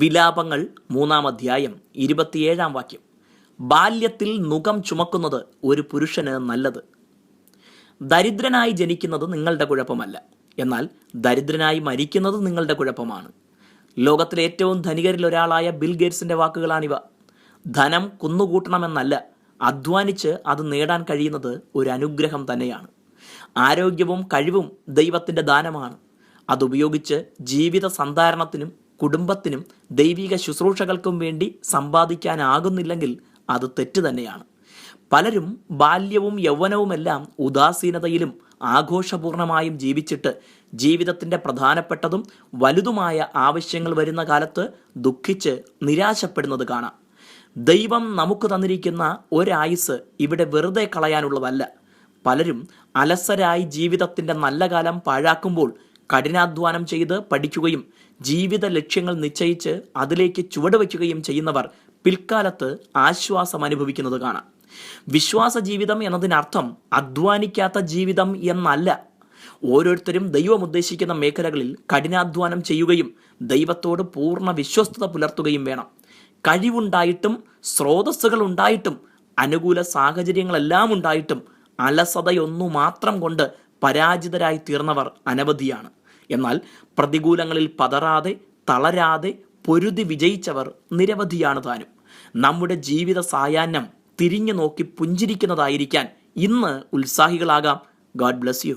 വിലാപങ്ങൾ 3-ാം അധ്യായം 27-ാം വാക്യം. ബാല്യത്തിൽ നുകം ചുമക്കുന്നത് ഒരു പുരുഷന് നല്ലത്. ദരിദ്രനായി ജനിക്കുന്നത് നിങ്ങളുടെ കുഴപ്പമല്ല, എന്നാൽ ദരിദ്രനായി മരിക്കുന്നത് നിങ്ങളുടെ കുഴപ്പമാണ്. ലോകത്തിലെ ഏറ്റവും ധനികരിൽ ഒരാളായ ബിൽ ഗേറ്റ്സിന്റെ വാക്കുകളാണിവ. ധനം കുന്നുകൂട്ടണമെന്നല്ല, അധ്വാനിച്ച് അത് നേടാൻ കഴിയുന്നത് ഒരു അനുഗ്രഹം തന്നെയാണ്. ആരോഗ്യവും കഴിവും ദൈവത്തിന്റെ ദാനമാണ്. അതുപയോഗിച്ച് ജീവിത സന്ധാരണത്തിനും കുടുംബത്തിനും ദൈവിക ശുശ്രൂഷകൾക്കും വേണ്ടി സമ്പാദിക്കാനാകുന്നില്ലെങ്കിൽ അത് തെറ്റ് തന്നെയാണ്. പലരും ബാല്യവും യൗവനവുമെല്ലാം ഉദാസീനതയിലും ആഘോഷപൂർണമായും ജീവിച്ചിട്ട് ജീവിതത്തിന്റെ പ്രധാനപ്പെട്ടതും വലുതുമായ ആവശ്യങ്ങൾ വരുന്ന കാലത്ത് ദുഃഖിച്ച് നിരാശപ്പെടുന്നത് കാണാം. ദൈവം നമുക്ക് തന്നിരിക്കുന്ന ഒരായുസ് ഇവിടെ വെറുതെ കളയാനുള്ളതല്ല. പലരും അലസരായി ജീവിതത്തിന്റെ നല്ല കാലം പാഴാക്കുമ്പോൾ കഠിനാധ്വാനം ചെയ്ത് പഠിക്കുകയും ജീവിത ലക്ഷ്യങ്ങൾ നിശ്ചയിച്ച് അതിലേക്ക് ചുവടുവെക്കുകയും ചെയ്യുന്നവർ പിൽക്കാലത്ത് ആശ്വാസം അനുഭവിക്കുന്നത് കാണാം. വിശ്വാസ ജീവിതം എന്നതിനർത്ഥം അധ്വാനിക്കാത്ത ജീവിതം എന്നല്ല. ഓരോരുത്തരും ദൈവം ഉദ്ദേശിക്കുന്ന മേഖലകളിൽ കഠിനാധ്വാനം ചെയ്യുകയും ദൈവത്തോട് പൂർണ്ണ വിശ്വസ്തത പുലർത്തുകയും വേണം. കഴിവുണ്ടായിട്ടും സ്രോതസ്സുകൾ ഉണ്ടായിട്ടും അനുകൂല സാഹചര്യങ്ങളെല്ലാം ഉണ്ടായിട്ടും അലസതയൊന്നു മാത്രം കൊണ്ട് പരാജിതരായി തീർന്നവർ അനവധിയാണ്. എന്നാൽ പ്രതികൂലങ്ങളിൽ പതറാതെ തളരാതെ പൊരുതി വിജയിച്ചവർ നിരവധിയാണ് താനും. നമ്മുടെ ജീവിത സായാഹ്നം തിരിഞ്ഞു നോക്കി പുഞ്ചിരിക്കുന്നതായിരിക്കാൻ ഇന്ന് ഉത്സാഹികളാകാം. God bless you.